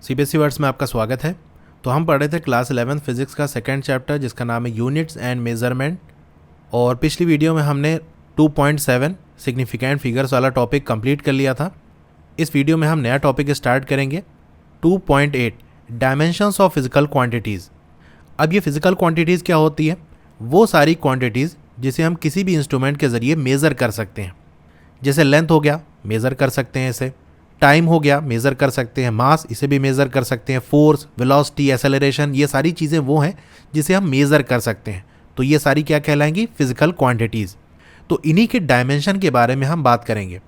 CBSE words में आपका स्वागत है। तो हम पढ़ रहे थे क्लास 11 फिजिक्स का सेकंड चैप्टर जिसका नाम है यूनिट्स एंड मेजरमेंट। और पिछली वीडियो में हमने 2.7 सिग्निफिकेंट फिगर्स वाला टॉपिक कंप्लीट कर लिया था। इस वीडियो में हम नया टॉपिक स्टार्ट करेंगे 2.8 डायमेंशंस ऑफ फिजिकल क्वांटिटीज़। अब ये फिजिकल क्वांटिटीज़ क्या होती है? वो सारी क्वांटिटीज़ जिसे हम किसी भी इंस्ट्रूमेंट के ज़रिए मेज़र कर सकते हैं। जैसे लेंथ हो गया, मेज़र कर सकते हैं इसे। टाइम हो गया, मेज़र कर सकते हैं। मास, इसे भी मेज़र कर सकते हैं। फोर्स, वेलोसिटी, एक्सेलरेशन, ये सारी चीज़ें वो हैं जिसे हम मेज़र कर सकते हैं। तो ये सारी क्या कहलाएंगी? Physical quantities. तो इन्हीं के डायमेंशन के बारे में हम बात करेंगे।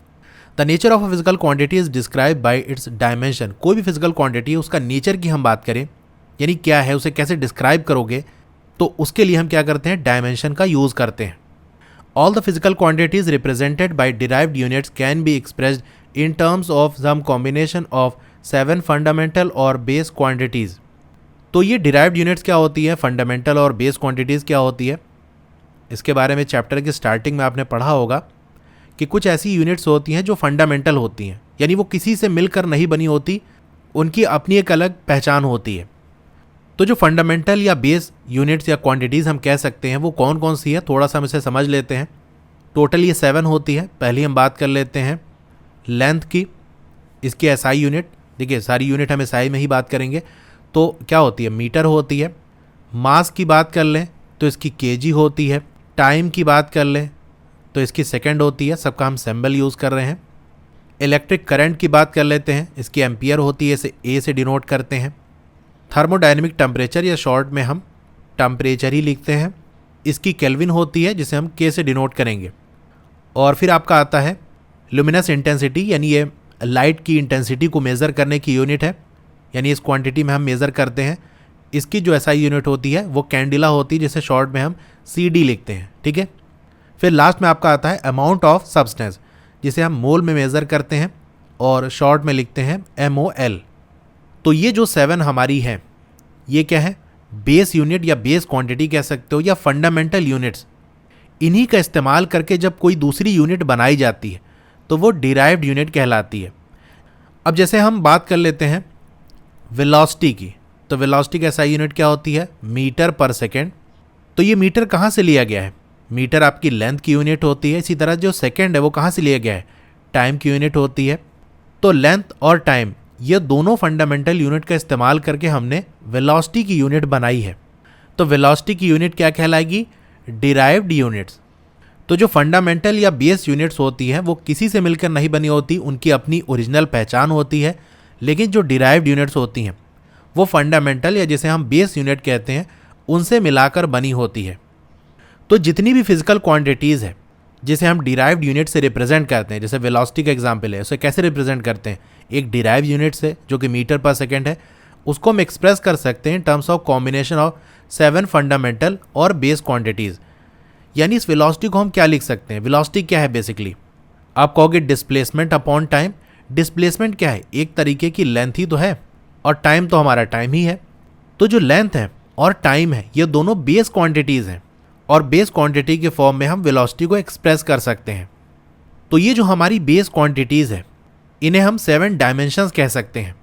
The nature of a physical quantity is describe by it's dimension. कोई भी फिजिकल क्वांटिटी है, उसका नेचर की हम बात करें, यानी क्या है, उसे कैसे डिस्क्राइब करोगे, तो उसके लिए हम क्या करते हैं? डायमेंशन का यूज़ करते हैं। All the physical quantities represented by derived units can be expressed in terms of some combination of 7 fundamental और base quantities। तो ये derived units क्या होती है, fundamental और base quantities क्या होती है, इसके बारे में चैप्टर की स्टार्टिंग में आपने पढ़ा होगा कि कुछ ऐसी यूनिट्स होती हैं जो फंडामेंटल होती हैं, यानी वो किसी से मिलकर नहीं बनी होती, उनकी अपनी एक अलग पहचान होती है। तो जो फंडामेंटल या बेस यूनिट्स या क्वांटिटीज़ हम कह सकते हैं वो कौन कौन सी है, थोड़ा सा हम इसे समझ लेते हैं। टोटल ये 7 होती है। पहली हम बात कर लेते हैं लेंथ की, इसकी एसआई यूनिट। देखिए, सारी यूनिट हम एसआई में ही बात करेंगे। तो क्या होती है? मीटर होती है। मास की बात कर लें तो इसकी केजी होती है। टाइम की बात कर लें तो इसकी सेकंड होती है, सबका हम सिंबल यूज़ कर रहे हैं। इलेक्ट्रिक करंट की बात कर लेते हैं, इसकी एम्पियर होती है, इसे ए से डिनोट करते हैं। थर्मोडायनेमिक टेम्परेचर या शॉर्ट में हम टेम्परेचर ही लिखते हैं, इसकी केल्विन होती है जिसे हम के से डिनोट करेंगे। और फिर आपका आता है लुमिनस इंटेंसिटी, यानी ये लाइट की इंटेंसिटी को मेज़र करने की यूनिट है, यानी इस क्वांटिटी में हम मेज़र करते हैं। इसकी जो एसआई यूनिट होती है वो कैंडिला होती है, जिसे शॉर्ट में हम सीडी लिखते हैं। ठीक है। फिर लास्ट में आपका आता है अमाउंट ऑफ सब्सटेंस, जिसे हम मोल में मेज़र करते हैं और शॉर्ट में लिखते हैं MOL। तो ये जो 7 हमारी है, ये क्या है? बेस यूनिट या बेस क्वांटिटी कह सकते हो, या फंडामेंटल यूनिट्स। इन्हीं का इस्तेमाल करके जब कोई दूसरी यूनिट बनाई जाती है तो वो डिराइव्ड यूनिट कहलाती है। अब जैसे हम बात कर लेते हैं वेलोसिटी की, तो वेलोसिटी का एसआई यूनिट क्या होती है? मीटर पर सेकेंड। तो ये मीटर कहाँ से लिया गया है? मीटर आपकी लेंथ की यूनिट होती है। इसी तरह जो सेकेंड है वो कहाँ से लिया गया है? टाइम की यूनिट होती है। तो लेंथ और टाइम, ये दोनों फंडामेंटल यूनिट का इस्तेमाल करके हमने वेलोसिटी की यूनिट बनाई है। तो वेलोसिटी की यूनिट क्या कहलाएगी? Derived units. तो जो फंडामेंटल या बेस यूनिट्स होती हैं वो किसी से मिलकर नहीं बनी होती, उनकी अपनी ओरिजिनल पहचान होती है। लेकिन जो डिराइव्ड यूनिट्स होती हैं वो फंडामेंटल या जिसे हम बेस यूनिट कहते हैं उनसे मिलाकर बनी होती है। तो जितनी भी फिजिकल क्वांटिटीज़ है जिसे हम डिराइव्ड यूनिट से रिप्रेजेंट करते हैं, जैसे वेलोसिटी का एग्जाम्पल है, उसे कैसे रिप्रेजेंट करते हैं? एक डिराइव यूनिट से, जो कि मीटर पर सेकेंड है, उसको हम एक्सप्रेस कर सकते हैं in terms of combination of 7 fundamental और बेस क्वांटिटीज़। यानी इस वेलोसिटी को हम क्या लिख सकते हैं? वेलोसिटी क्या है बेसिकली? आप कहोगे डिस्प्लेसमेंट अपॉन टाइम। डिस्प्लेसमेंट क्या है? एक तरीके की लेंथ ही तो है, और टाइम तो हमारा टाइम ही है। तो जो लेंथ है और टाइम है, ये दोनों बेस क्वांटिटीज़ हैं, और बेस क्वांटिटी के फॉर्म में हम वेलोसिटी को एक्सप्रेस कर सकते हैं। तो ये जो हमारी बेस क्वांटिटीज़ है, इन्हें हम 7 डायमेंशंस कह सकते हैं।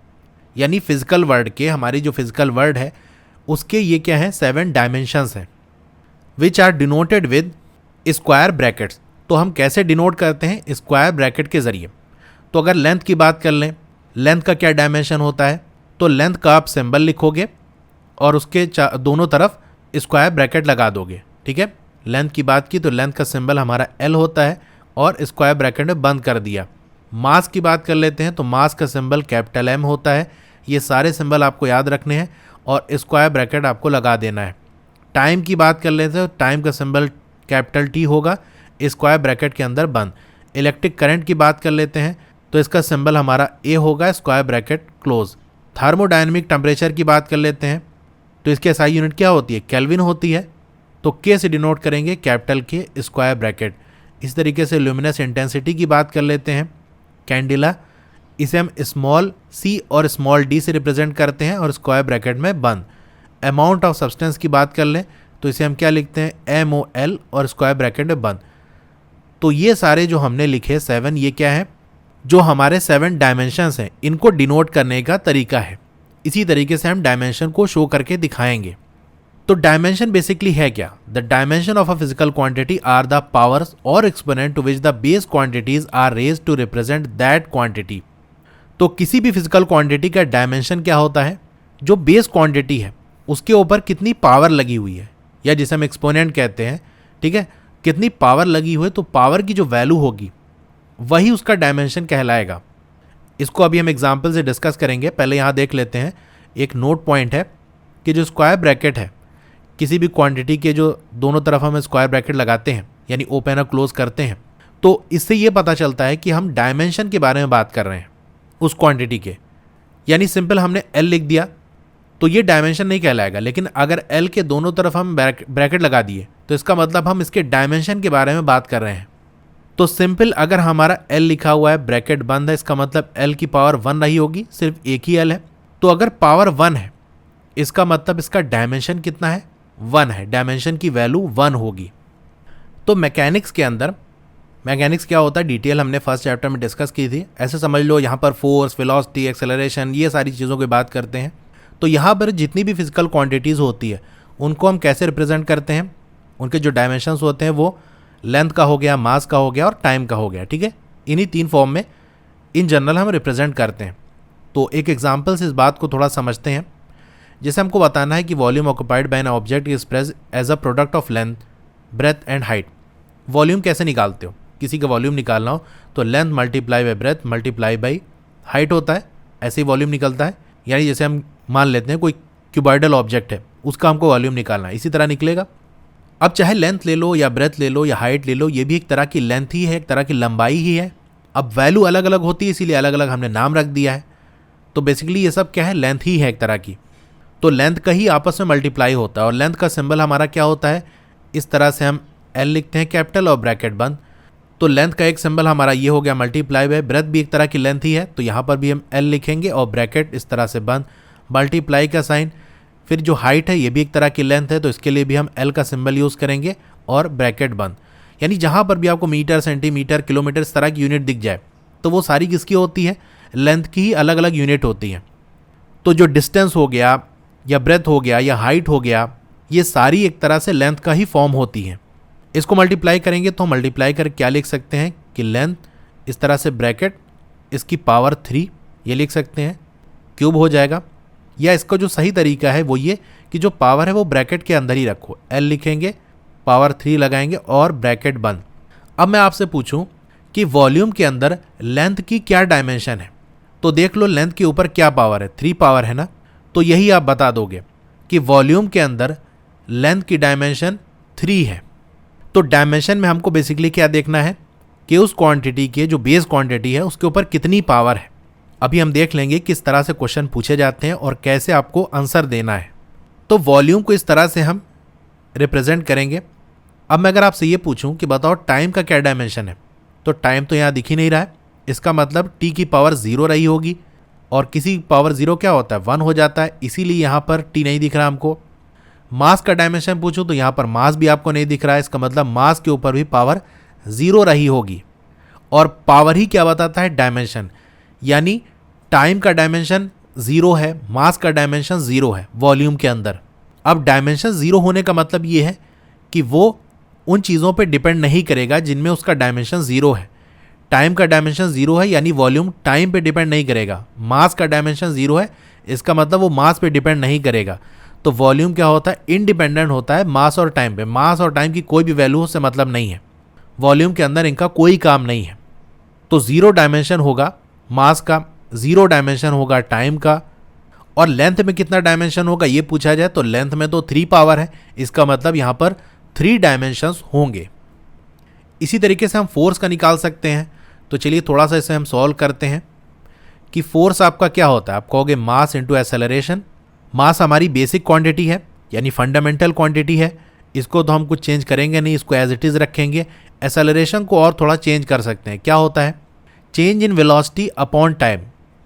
यानी फिजिकल वर्ड के, हमारी जो फिजिकल वर्ड है उसके ये क्या है? 7 डायमेंशंस हैं, which are denoted with square brackets. तो हम कैसे डिनोट करते हैं? स्क्वायर ब्रैकेट के ज़रिए। तो अगर लेंथ की बात कर लें, लेंथ का क्या डायमेंशन होता है? तो लेंथ का आप सिंबल लिखोगे और उसके दोनों तरफ स्क्वायर ब्रैकेट लगा दोगे। ठीक है। लेंथ की बात की तो लेंथ का सिंबल हमारा L होता है और स्क्वायर ब्रैकेट में बंद कर दिया। मास की बात कर लेते हैं तो मास का सिंबल कैपिटल M होता है। ये सारे सिंबल आपको याद रखने हैं और स्क्वायर ब्रैकेट आपको लगा देना है। टाइम की बात कर लेते हैं तो टाइम का सिंबल कैपिटल T होगा, स्क्वायर ब्रैकेट के अंदर बंद। इलेक्ट्रिक करंट की बात कर लेते हैं तो इसका सिंबल हमारा A होगा, square bracket close. Thermodynamic temperature की बात कर लेते हैं तो इसकी एसआई यूनिट क्या होती है? केल्विन होती है। तो K से डिनोट करेंगे, कैपिटल K, स्क्वायर ब्रैकेट। इस तरीके से ल्यूमिनस इंटेंसिटी की बात कर लेते हैं, कैंडिला, इसे हम स्मॉल c और स्मॉल d से रिप्रेजेंट करते हैं और स्क्वायर ब्रैकेट में बंद। अमाउंट ऑफ सब्सटेंस की बात कर लें तो इसे हम क्या लिखते हैं? MOL और स्क्वायर ब्रैकेट में बंद। तो ये सारे जो हमने लिखे 7, ये क्या है? जो हमारे 7 डायमेंशंस हैं, इनको डिनोट करने का तरीका है। इसी तरीके से हम डायमेंशन को शो करके दिखाएंगे। तो डायमेंशन बेसिकली है क्या? The dimension of a physical quantity are the powers और exponent to which the base quantities are raised to represent that quantity. तो किसी भी फिजिकल क्वांटिटी का डायमेंशन क्या होता है? जो बेस क्वांटिटी है उसके ऊपर कितनी पावर लगी हुई है, या जिसे हम एक्सपोनेंट कहते हैं, ठीक है, कितनी पावर लगी हुई है, तो पावर की जो वैल्यू होगी वही उसका डायमेंशन कहलाएगा। इसको अभी हम एग्जाम्पल से डिस्कस करेंगे। पहले यहाँ देख लेते हैं, एक नोट पॉइंट है कि जो स्क्वायर ब्रैकेट है, किसी भी क्वांटिटी के जो दोनों तरफ हम स्क्वायर ब्रैकेट लगाते हैं यानी ओपन और क्लोज करते हैं, तो इससे ये पता चलता है कि हम डायमेंशन के बारे में बात कर रहे हैं उस क्वांटिटी के। यानी सिंपल हमने L लिख दिया तो ये डायमेंशन नहीं कहलाएगा, लेकिन अगर L के दोनों तरफ हम ब्रैकेट लगा दिए तो इसका मतलब हम इसके डायमेंशन के बारे में बात कर रहे हैं। तो सिंपल अगर हमारा L लिखा हुआ है, ब्रैकेट बंद है, इसका मतलब L की पावर 1 रही होगी, सिर्फ एक ही L है। तो अगर पावर 1 है इसका मतलब इसका डायमेंशन कितना है? 1 है, डायमेंशन की वैल्यू 1 होगी। तो मैकेनिक्स के अंदर, मैकेनिक्स क्या होता है डिटेल हमने फर्स्ट चैप्टर में डिस्कस की थी। ऐसे समझ लो यहाँ पर फोर्स, वेलोसिटी, एक्सेलरेशन, ये सारी चीज़ों की बात करते हैं। तो यहाँ पर जितनी भी फिजिकल क्वांटिटीज़ होती है उनको हम कैसे रिप्रेजेंट करते हैं? उनके जो डायमेंशंस होते हैं वो लेंथ का हो गया, मास का हो गया और टाइम का हो गया, ठीक है। इन्हीं 3 फॉर्म में इन जनरल हम रिप्रेजेंट करते हैं। तो एक एग्जाम्पल से इस बात को थोड़ा समझते हैं। जैसे हमको बताना है कि volume occupied by an object is expressed as a product of length, breadth and height. Volume कैसे निकालते हो? किसी का वॉल्यूम निकालना हो तो length multiply by breadth multiply by height होता है, ऐसे ही वॉल्यूम निकलता है। यानी जैसे हम मान लेते हैं कोई क्यूबॉइडल ऑब्जेक्ट है, उसका हमको वॉल्यूम निकालना है, इसी तरह निकलेगा। अब चाहे लेंथ ले लो या ब्रेथ ले लो या हाइट ले लो, ये भी एक तरह की लेंथ ही है, एक तरह की लंबाई ही है। अब वैल्यू अलग अलग होती है, इसीलिए अलग अलग हमने नाम रख दिया है। तो बेसिकली ये सब क्या है? लेंथ ही है एक तरह की। तो लेंथ का ही आपस में मल्टीप्लाई होता है, और लेंथ का सिंबल हमारा क्या होता है? इस तरह से हम L लिखते हैं कैपिटल और ब्रैकेट बंद। तो लेंथ का एक सिंबल हमारा ये हो गया मल्टीप्लाई बाय, ब्रेथ भी एक तरह की लेंथ ही है, तो यहाँ पर भी हम L लिखेंगे और ब्रैकेट इस तरह से बंद, मल्टीप्लाई का साइन। फिर जो हाइट है ये भी एक तरह की लेंथ है, तो इसके लिए भी हम L का सिंबल यूज़ करेंगे और ब्रैकेट बंद। यानी जहाँ पर भी आपको मीटर, सेंटीमीटर, किलोमीटर इस तरह की यूनिट दिख जाए तो वो सारी किसकी होती है? लेंथ की ही अलग अलग यूनिट होती हैं। तो जो डिस्टेंस हो गया या ब्रेथ हो गया या हाइट हो गया, ये सारी एक तरह से लेंथ का ही फॉर्म होती हैं। इसको मल्टीप्लाई करेंगे तो मल्टीप्लाई कर क्या लिख सकते हैं कि लेंथ इस तरह से ब्रैकेट इसकी पावर 3 ये लिख सकते हैं, क्यूब हो जाएगा। या इसका जो सही तरीका है वो ये कि जो पावर है वो ब्रैकेट के अंदर ही रखो, L लिखेंगे, पावर 3 लगाएंगे और ब्रैकेट बंद। अब मैं आपसे पूछूं कि वॉल्यूम के अंदर लेंथ की क्या डायमेंशन है, तो देख लो लेंथ के ऊपर क्या पावर है? 3 पावर है ना। तो यही आप बता दोगे कि वॉल्यूम के अंदर लेंथ की डायमेंशन 3 है। तो डायमेंशन में हमको बेसिकली क्या देखना है कि उस क्वांटिटी के जो बेस क्वांटिटी है उसके ऊपर कितनी पावर है। अभी हम देख लेंगे किस तरह से क्वेश्चन पूछे जाते हैं और कैसे आपको आंसर देना है। तो वॉल्यूम को इस तरह से हम रिप्रेजेंट करेंगे। अब मैं अगर आपसे ये पूछूं कि बताओ टाइम का क्या डायमेंशन है, तो टाइम तो यहाँ दिख ही नहीं रहा है, इसका मतलब t की पावर 0 रही होगी, और किसी पावर 0 क्या होता है? 1 हो जाता है, इसीलिए यहाँ पर t नहीं दिख रहा हमको। मास का डायमेंशन पूछूं तो यहाँ पर मास भी आपको नहीं दिख रहा है, इसका मतलब मास के ऊपर भी पावर 0 रही होगी। और पावर ही क्या बताता है? डायमेंशन। यानी टाइम का डायमेंशन 0 है, मास का डायमेंशन 0 है वॉल्यूम के अंदर। अब डायमेंशन 0 होने का मतलब ये है कि वो उन चीज़ों पे डिपेंड नहीं करेगा जिनमें उसका डायमेंशन 0 है। टाइम का डायमेंशन 0 है यानी वॉल्यूम टाइम पे डिपेंड नहीं करेगा। मास का डायमेंशन 0 है, इसका मतलब वो मास पे डिपेंड नहीं करेगा। तो वॉल्यूम क्या होता है? इंडिपेंडेंट होता है मास और टाइम पे। मास और टाइम की कोई भी वैल्यू से मतलब नहीं है, वॉल्यूम के अंदर इनका कोई काम नहीं है। तो 0 डायमेंशन होगा मास का, 0 डायमेंशन होगा टाइम का, और लेंथ में कितना डायमेंशन होगा ये पूछा जाए तो लेंथ में तो 3 पावर है, इसका मतलब यहाँ पर 3 डायमेंशंस होंगे। इसी तरीके से हम फोर्स का निकाल सकते हैं। तो चलिए थोड़ा सा इसे हम सॉल्व करते हैं कि फोर्स आपका क्या होता है। आप कहोगे मास इंटू एक्सेलरेशन। मास हमारी बेसिक क्वांटिटी है यानी फंडामेंटल क्वांटिटी है, इसको तो हम कुछ चेंज करेंगे नहीं, इसको एज इट इज़ रखेंगे। एक्सेलरेशन को और थोड़ा चेंज कर सकते हैं, क्या होता है? Change in velocity upon time,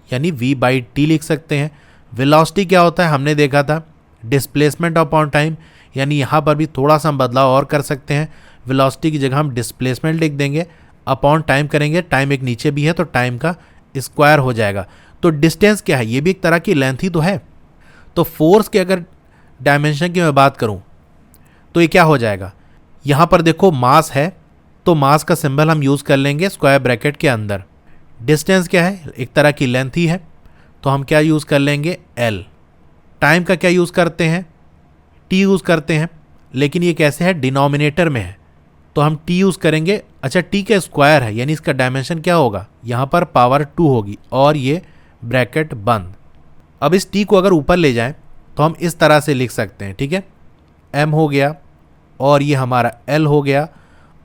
यानी v/t लिख सकते हैं। वेलोसिटी क्या होता है? हमने देखा था डिस्प्लेसमेंट अपॉन टाइम, यानी यहाँ पर भी थोड़ा सा हम बदलाव और कर सकते हैं। वेलोसिटी की जगह हम डिस्प्लेसमेंट लिख देंगे, अपॉन टाइम करेंगे, टाइम एक नीचे भी है तो टाइम का स्क्वायर हो जाएगा। तो डिस्टेंस क्या है, ये भी एक तरह की लेंथ ही तो है। तो फोर्स के अगर डायमेंशन की मैं बात करूं तो ये क्या हो जाएगा, यहां पर देखो मास है तो मास का सिंबल हम यूज कर लेंगे स्क्वायर ब्रैकेट के अंदर। डिस्टेंस क्या है, एक तरह की लेंथ ही है, तो हम क्या यूज कर लेंगे एल। टाइम का क्या यूज करते हैं, टी यूज करते हैं, लेकिन ये कैसे है, डिनोमिनेटर में है तो हम टी यूज करेंगे। अच्छा टी का स्क्वायर है यानी इसका डायमेंशन क्या होगा, यहां पर पावर 2 होगी और ये ब्रैकेट बंद। अब इस टी को अगर ऊपर ले जाएं तो हम इस तरह से लिख सकते हैं, ठीक है, एम हो गया और ये हमारा एल हो गया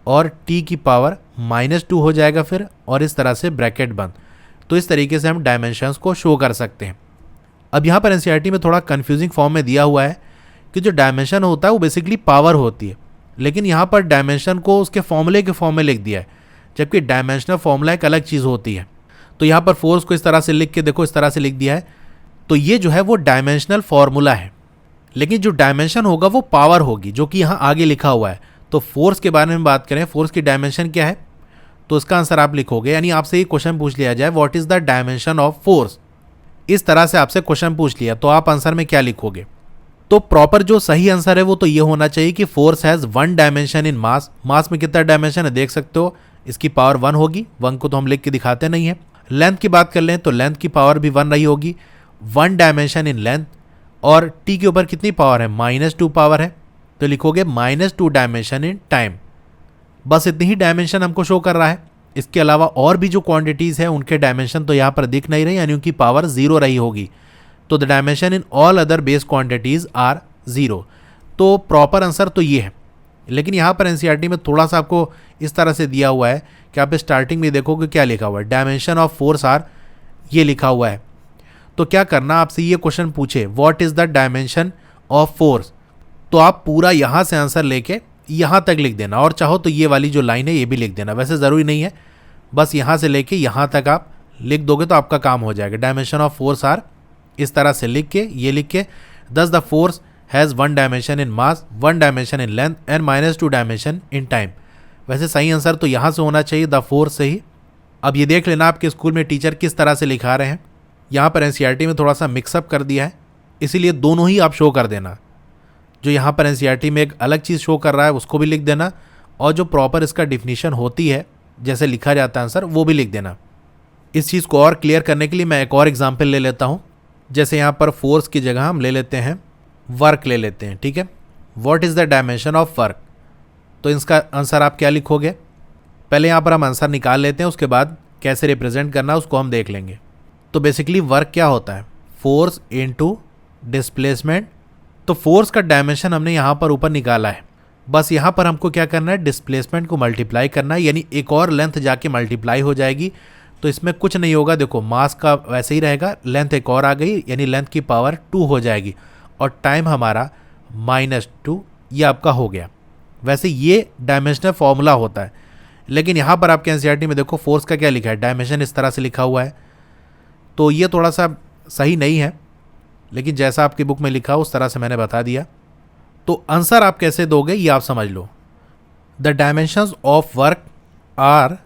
और टी की पावर -2 हो जाएगा फिर, और इस तरह से ब्रैकेट बंद। तो इस तरीके से हम डायमेंशंस को शो कर सकते हैं। अब यहाँ पर एनसीईआरटी में थोड़ा कंफ्यूजिंग फॉर्म में दिया हुआ है कि जो डायमेंशन होता है वो बेसिकली पावर होती है, लेकिन यहाँ पर डायमेंशन को उसके फॉर्मूले के फॉर्म में लिख दिया है, जबकि डायमेंशनल फॉर्मूला एक अलग चीज़ होती है। तो यहाँ पर फोर्स को इस तरह से लिख के देखो, इस तरह से लिख दिया है, तो ये जो है वो डायमेंशनल फॉर्मूला है, लेकिन जो डायमेंशन होगा वो पावर होगी, जो कि यहाँ आगे लिखा हुआ है। तो फोर्स के बारे में बात करें, फोर्स की डायमेंशन क्या है, तो इसका आंसर आप लिखोगे, यानी आपसे ये क्वेश्चन पूछ लिया जाए what is the dimension of force, इस तरह से आपसे क्वेश्चन पूछ लिया, तो आप आंसर में क्या लिखोगे। तो प्रॉपर जो सही आंसर है वो तो ये होना चाहिए कि फोर्स हैज 1 डायमेंशन इन मास। मास में कितना डायमेंशन है देख सकते हो, इसकी पावर 1 होगी, 1 को तो हम लिख के दिखाते नहीं है। लेंथ की बात कर लें तो लेंथ की पावर भी 1 रही होगी, 1 डायमेंशन इन लेंथ, और टी के ऊपर कितनी पावर है, -2 पावर है, तो लिखोगे -2 डायमेंशन इन टाइम। बस इतनी ही डायमेंशन हमको शो कर रहा है, इसके अलावा और भी जो क्वांटिटीज़ हैं उनके डायमेंशन तो यहाँ पर दिख नहीं रही, यानी उनकी पावर 0 रही होगी। तो the dimension in all other base quantities are 0। तो प्रॉपर आंसर तो ये है, लेकिन यहाँ पर एनसीईआरटी में थोड़ा सा आपको इस तरह से दिया हुआ है कि आप स्टार्टिंग में देखोगे क्या लिखा हुआ है, डायमेंशन ऑफ फोर्स आर, ये लिखा हुआ है। तो क्या करना, आपसे ये क्वेश्चन पूछे what is the dimension of force, तो आप पूरा यहाँ से आंसर लेके यहाँ तक लिख देना, और चाहो तो ये वाली जो लाइन है ये भी लिख देना, वैसे ज़रूरी नहीं है, बस यहाँ से लेके यहाँ तक आप लिख दोगे तो आपका काम हो जाएगा। डायमेंशन ऑफ फोर्स आर, इस तरह से लिख के ये लिख के, दस the force has 1 dimension in mass, 1 dimension in length and -2 dimension in time. वैसे सही आंसर तो यहाँ से होना चाहिए, द फोर्स से ही। अब ये देख लेना आपके स्कूल में टीचर किस तरह से लिखा रहे हैं, यहाँ पर एनसीईआरटी में थोड़ा सा मिक्सअप कर दिया है, इसीलिए दोनों ही आप शो कर देना। जो यहाँ पर एनसीईआरटी में एक अलग चीज़ शो कर रहा है उसको भी लिख देना, और जो प्रॉपर इसका डिफिनीशन होती है जैसे लिखा जाता है आंसर, वो भी लिख देना। इस चीज़ को और क्लियर करने के लिए मैं एक और एग्जाम्पल ले लेता हूँ। जैसे यहाँ पर फोर्स की जगह हम ले लेते हैं वर्क ले लेते हैं, ठीक है, what is the dimension of work, तो इसका आंसर आप क्या लिखोगे। पहले यहाँ पर हम आंसर निकाल लेते हैं, उसके बाद कैसे रिप्रेजेंट करना उसको हम देख लेंगे। तो बेसिकली वर्क क्या होता है, फोर्स इनटू डिस्प्लेसमेंट। तो फोर्स का डायमेंशन हमने यहाँ पर ऊपर निकाला है, बस यहाँ पर हमको क्या करना है, डिस्प्लेसमेंट को मल्टीप्लाई करना है, यानी एक और लेंथ जाके मल्टीप्लाई हो जाएगी। तो इसमें कुछ नहीं होगा, देखो मास का वैसे ही रहेगा, लेंथ एक और आ गई यानी लेंथ की पावर 2 हो जाएगी, और टाइम हमारा -2, ये आपका हो गया। वैसे ये डायमेंशनल फॉर्मूला होता है, लेकिन यहाँ पर आपके एनसीईआरटी में देखो फोर्स का क्या लिखा है, डायमेंशन इस तरह से लिखा हुआ है, तो ये थोड़ा सा सही नहीं है, लेकिन जैसा आपकी बुक में लिखा हो उस तरह से मैंने बता दिया। तो आंसर आप कैसे दोगे ये आप समझ लो। The dimensions of work are,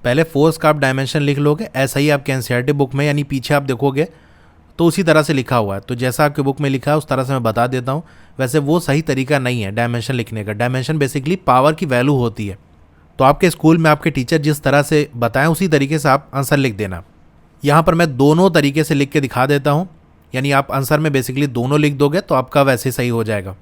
पहले फोर्स का आप डायमेंशन लिख लोगे, ऐसा ही आपके एनसीईआरटी बुक में, यानी पीछे आप देखोगे तो उसी तरह से लिखा हुआ है। तो जैसा आपके बुक में लिखा है उस तरह से मैं बता देता हूँ। वैसे वो सही तरीका नहीं है डायमेंशन लिखने का, डायमेंशन बेसिकली पावर की वैल्यू होती है। तो आपके स्कूल में आपके टीचर जिस तरह से बताएं उसी तरीके से आप आंसर लिख देना। यहाँ पर मैं दोनों तरीके से लिख के दिखा देता हूँ, यानी आप आंसर में बेसिकली दोनों लिख दोगे तो आपका वैसे सही हो जाएगा।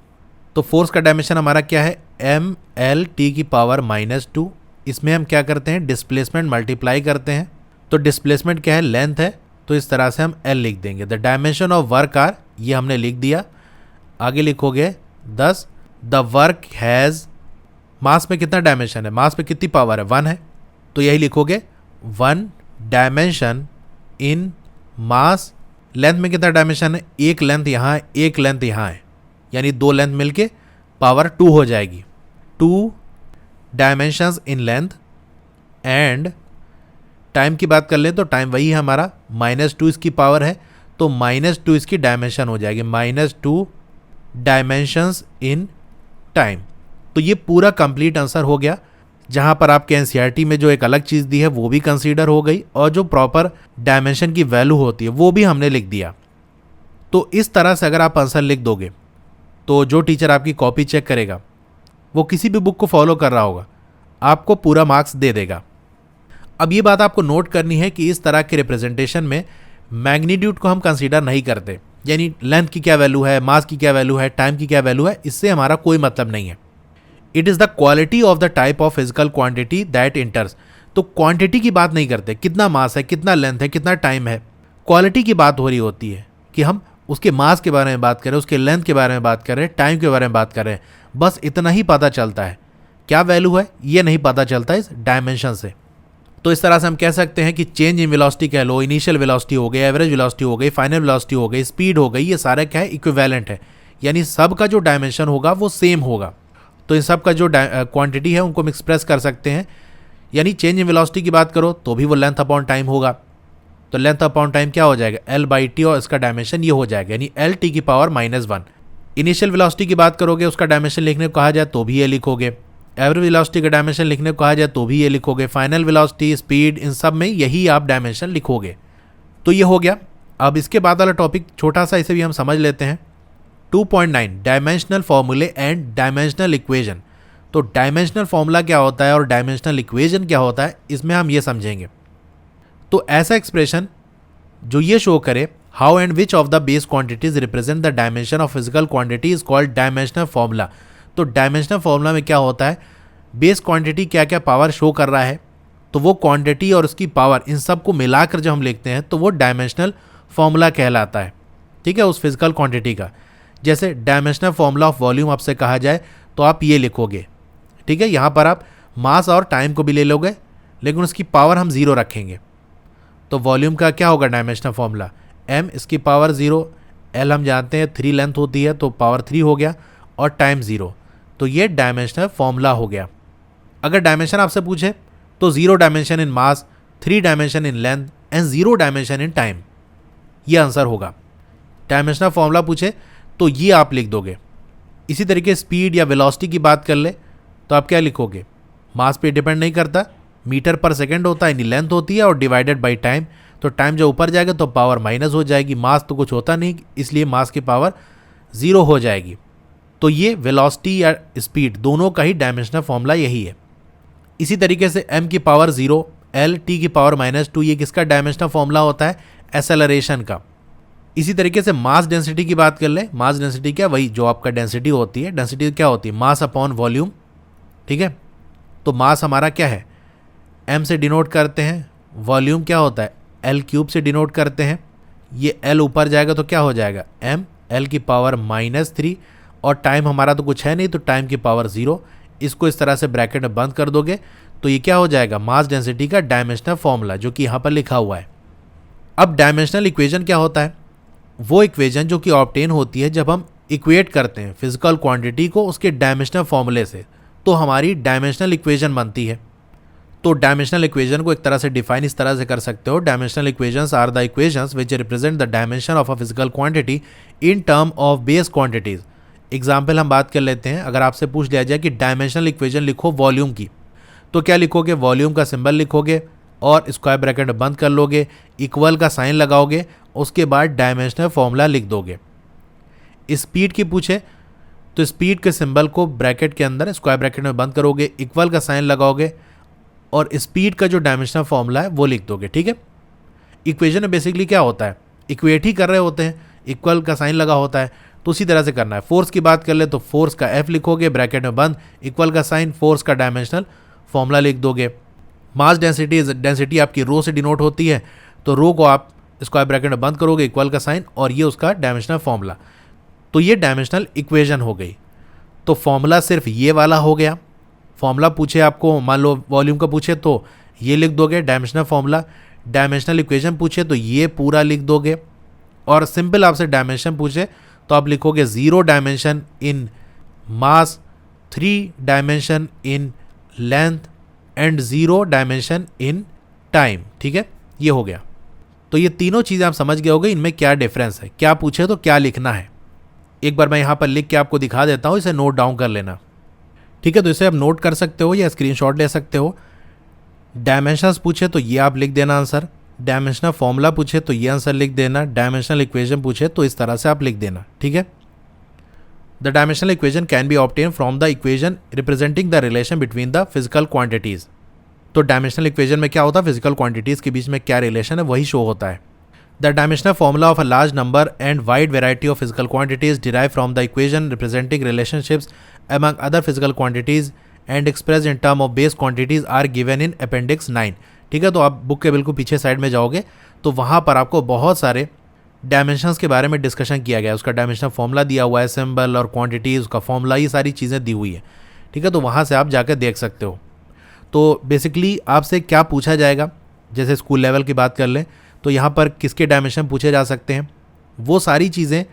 तो फोर्स का डायमेंशन हमारा क्या है, ml की पावर -2। इसमें हम क्या करते हैं, डिस्प्लेसमेंट मल्टीप्लाई करते हैं। तो डिस्प्लेसमेंट क्या है, लेंथ है, तो इस तरह से हम l लिख देंगे। The dimension of work are, ये हमने लिख दिया। आगे लिखोगे 10, द वर्क हैज़, मास में कितना डायमेंशन है, मास में कितनी पावर है, 1 है, तो यही लिखोगे 1 डायमेंशन इन मास। लेंथ में कितना डायमेंशन है, एक लेंथ यहाँ है, एक लेंथ यहाँ है, यानी 2 लेंथ मिलके पावर 2 हो जाएगी। 2 dimensions in length. And time की बात कर ले तो टाइम वही है हमारा, -2 इसकी पावर है, तो -2 इसकी डायमेंशन हो जाएगी, -2 डायमेंशंस इन टाइम। तो ये पूरा कंप्लीट आंसर हो गया। जहाँ पर आपके एनसीईआरटी में जो एक अलग चीज़ दी है वो भी कंसीडर हो गई, और जो प्रॉपर डायमेंशन की वैल्यू होती है वो भी हमने लिख दिया। तो इस तरह से अगर आप आंसर लिख दोगे तो जो टीचर आपकी कॉपी चेक करेगा वो किसी भी बुक को फॉलो कर रहा होगा, आपको पूरा मार्क्स दे देगा। अब ये बात आपको नोट करनी है कि इस तरह के रिप्रेजेंटेशन में मैग्नीट्यूड को हम कंसीडर नहीं करते, यानी लेंथ की क्या वैल्यू है, मास की क्या वैल्यू है, टाइम की क्या वैल्यू है, इससे हमारा कोई मतलब नहीं है। It is the quality of the type of physical quantity that इंटर्स। तो क्वांटिटी की बात नहीं करते, कितना मास है, कितना लेंथ है, कितना टाइम है, क्वालिटी की बात हो रही होती है कि हम उसके मास के बारे में बात करें, उसके लेंथ के बारे में बात करें, टाइम के बारे में बात करें, बस इतना ही पता चलता है। क्या वैल्यू है ये नहीं पता चलता इस डायमेंशन से। तो इस तरह से हम कह सकते हैं कि चेंज इन वेलोसिटी कह लो, इनिशियल वेलोसिटी हो गई, एवरेज वेलोसिटी हो गई, फाइनल वेलोसिटी हो गई, स्पीड हो गई, ये सारा क्या है, इक्विवेलेंट है, यानी सब का जो डायमेंशन होगा वो सेम होगा। तो इन सब का जो क्वांटिटी है उनको हम एक्सप्रेस कर सकते हैं। यानी चेंज इन वेलोसिटी की बात करो तो भी वो लेंथ अपॉन टाइम होगा, तो लेंथ अपॉन टाइम क्या हो जाएगा, L/T, और इसका डायमेंशन ये हो जाएगा, यानी L(T⁻⁻1). इनिशियल वेलोसिटी की बात करोगे, उसका डायमेंशन लिखने को कहा जाए तो भी ये लिखोगे, एवरेज वेलोसिटी का डायमेंशन लिखने को कहा जाए तो भी ये लिखोगे, फाइनल वेलोसिटी, स्पीड, इन सब में यही आप डायमेंशन लिखोगे। तो ये हो गया। अब इसके बाद वाला टॉपिक छोटा सा, इसे भी हम समझ लेते हैं। 2.9 डायमेंशनल फॉर्मूले एंड डायमेंशनल इक्वेशन। तो डायमेंशनल फॉर्मूला क्या होता है और डायमेंशनल इक्वेशन क्या होता है, इसमें हम ये समझेंगे। तो ऐसा एक्सप्रेशन जो ये शो करे how and which of the base quantities represent the dimension of physical quantity is called dimensional formula. तो डायमेंशनल फॉर्मूला में क्या होता है, बेस क्वांटिटी क्या क्या पावर शो कर रहा है, तो वो क्वांटिटी और उसकी पावर इन सब को मिलाकर जब हम लिखते हैं तो वो डायमेंशनल फॉर्मूला कहलाता है। ठीक है, उस फिजिकल क्वांटिटी का। जैसे डायमेंशनल फॉर्मूला ऑफ वॉल्यूम आपसे कहा जाए तो आप ये लिखोगे। ठीक है, यहाँ पर आप मास और टाइम को भी ले लोगे, लेकिन उसकी पावर हम 0 रखेंगे। तो वॉल्यूम का क्या होगा डायमेंशनल फॉर्मूला, m इसकी पावर 0, l हम जानते हैं 3 लेंथ होती है तो पावर 3 हो गया, और टाइम 0। तो ये डायमेंशनल फॉर्मूला हो गया। अगर डायमेंशन आपसे पूछे तो 0 dimension in mass, 3 dimension in length and 0 dimension in time, ये आंसर होगा। डायमेंशनल फॉर्मूला पूछे तो ये आप लिख दोगे। इसी तरीके स्पीड या वेलोसिटी की बात कर ले तो आप क्या लिखोगे, मास पे डिपेंड नहीं करता, मीटर पर सेकंड होता है, यानी लेंथ होती है, और डिवाइडेड बाई टाइम। तो टाइम जो ऊपर जाएगा तो पावर माइनस हो जाएगी, मास तो कुछ होता नहीं, इसलिए मास की पावर 0 हो जाएगी। तो ये वेलोसिटी या स्पीड दोनों का ही डायमेंशनल फॉर्मूला यही है। इसी तरीके से m की पावर 0, L(T⁻²), ये किसका डायमेंशनल फॉर्मूला होता है, एक्सेलरेशन का। इसी तरीके से मास डेंसिटी की बात कर ले, मास डेंसिटी क्या, वही जो आपका डेंसिटी होती है, डेंसिटी क्या होती है, मास अपॉन वॉल्यूम। ठीक है, तो मास हमारा क्या है, m से डिनोट करते हैं, वॉल्यूम क्या होता है, L³ से डिनोट करते हैं। ये L ऊपर जाएगा तो क्या हो जाएगा, m L⁻³ और टाइम हमारा तो कुछ है नहीं, तो टाइम की पावर 0। इसको इस तरह से ब्रैकेट में बंद कर दोगे तो ये क्या हो जाएगा, मास डेंसिटी का डायमेंशनल फॉर्मूला, जो कि यहाँ पर लिखा हुआ है। अब डायमेंशनल इक्वेशन क्या होता है, वो इक्वेशन जो कि ऑब्टेन होती है जब हम इक्वेट करते हैं फिजिकल क्वांटिटी को उसके डायमेंशनल फॉर्मूले से, तो हमारी डायमेंशनल इक्वेशन बनती है। तो डायमेंशनल इक्वेशन को एक तरह से डिफाइन इस तरह से कर सकते हो, dimensional equations are the equations which represent the dimension of a physical quantity in term of base quantities. Example हम बात कर लेते हैं, अगर आपसे पूछ लिया जाए कि डायमेंशनल इक्वेशन लिखो वॉल्यूम की, तो क्या लिखोगे, वॉल्यूम का सिंबल लिखोगे और स्क्वायर ब्रैकेट बंद कर लोगे, इक्वल का साइन लगाओगे, उसके बाद डायमेंशनल फॉर्मूला लिख दोगे। स्पीड की पूछे तो स्पीड के सिंबल को ब्रैकेट के अंदर स्क्वायर ब्रैकेट में बंद करोगे, इक्वल का साइन लगाओगे और स्पीड का जो डायमेंशनल फॉर्मूला है वो लिख दोगे। ठीक है, इक्वेशन में बेसिकली क्या होता है, इक्वेट ही कर रहे होते हैं, इक्वल का साइन लगा होता है, तो उसी तरह से करना है। फोर्स की बात कर ले तो फोर्स का F लिखोगे, ब्रैकेट में बंद, इक्वल का साइन, फोर्स का डायमेंशनल फॉर्मूला लिख दोगे। मास डेंसिटी आपकी रो से डिनोट होती है, तो रो को आप स्क्वायर ब्रैकेट में बंद करोगे, इक्वल का साइन, और ये उसका डायमेंशनल फॉर्मूला। तो ये डायमेंशनल इक्वेशन हो गई। तो फॉर्मूला सिर्फ ये वाला हो गया। फॉर्मूला पूछे आपको, मान लो वॉल्यूम का पूछे तो ये लिख दोगे डायमेंशनल फॉर्मूला, डायमेंशनल इक्वेशन पूछे तो ये पूरा लिख दोगे, और सिंपल आपसे डायमेंशन पूछे तो आप लिखोगे 0 dimension in mass, 3 dimension in length and 0 dimension in time. ठीक है, ये हो गया। तो ये तीनों चीज़ें आप समझ गए होंगे इनमें क्या डिफरेंस है, क्या पूछे तो क्या लिखना है। एक बार मैं यहाँ पर लिख के आपको दिखा देता हूँ, इसे नोट डाउन कर लेना। ठीक है, तो इसे आप नोट कर सकते हो या स्क्रीनशॉट ले सकते हो। डायमेंशंस पूछे तो ये आप लिख देना आंसर, डायमेंशनल फॉर्मूला पूछे तो ये आंसर लिख देना, डायमेंशनल इक्वेशन पूछे तो इस तरह से आप लिख देना। ठीक है, the dimensional equation can be obtain from the equation representing the relation between the physical quantities. तो डायमेंशनल इक्वेशन में क्या होता है, फिजिकल क्वांटिटीज के बीच में क्या रिलेशन है वही शो होता है। The dimensional formula of a large number and wide variety of physical quantities derive from the equation representing relationships among other physical quantities and expressed in term of base quantities are given in appendix 9। ठीक है, तो आप book के बिल्कुल पीछे side में जाओगे तो वहाँ पर आपको बहुत सारे डायमेंशंस के बारे में डिस्कशन किया गया है। उसका डायमेंशनल फॉर्मूला दिया हुआ है, सिंबल और क्वांटिटीज़, उसका फॉर्मूला, ये सारी चीज़ें दी हुई है। ठीक है, तो वहाँ से आप जाकर देख सकते हो। तो बेसिकली आपसे क्या पूछा जाएगा, जैसे स्कूल लेवल की बात कर लें तो यहाँ पर किसके डायमेंशन पूछे जा सकते हैं, वो सारी चीज़ें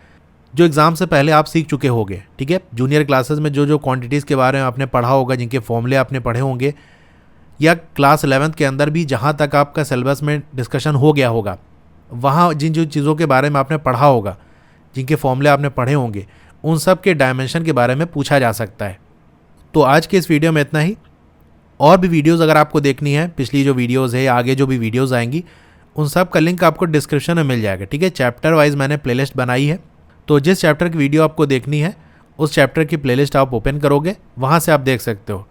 जो एग्ज़ाम से पहले आप सीख चुके होंगे। ठीक है, जूनियर क्लासेस में जो जो क्वांटिटीज़ के बारे में आपने पढ़ा होगा, जिनके फॉर्मूले आपने पढ़े होंगे, या क्लास 11th के अंदर भी जहाँ तक आपका सिलेबस में डिस्कशन हो गया होगा, वहाँ जिन जो चीज़ों के बारे में आपने पढ़ा होगा, जिनके फॉर्मूले आपने पढ़े होंगे, उन सब के डायमेंशन के बारे में पूछा जा सकता है। तो आज के इस वीडियो में इतना ही। और भी वीडियोज़ अगर आपको देखनी है, पिछली जो वीडियोज़ है या आगे जो भी वीडियोज़ आएंगी, उन सब का लिंक आपको डिस्क्रिप्शन में मिल जाएगा। ठीक है, चैप्टर वाइज मैंने प्लेलिस्ट बनाई है, तो जिस चैप्टर की वीडियो आपको देखनी है उस चैप्टर की प्लेलिस्ट आप ओपन करोगे, वहाँ से आप देख सकते हो।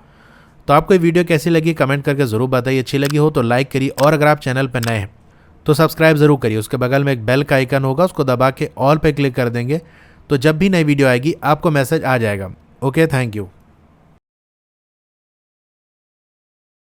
तो आपको ये वीडियो कैसी लगी कमेंट करके ज़रूर बताइए। अच्छी लगी हो तो लाइक करिए, और अगर आप चैनल पर नए हैं तो सब्सक्राइब ज़रूर करिए। उसके बगल में एक बेल का आइकन होगा, उसको दबा के ऑल पे क्लिक कर देंगे तो जब भी नई वीडियो आएगी आपको मैसेज आ जाएगा। Okay, thank you.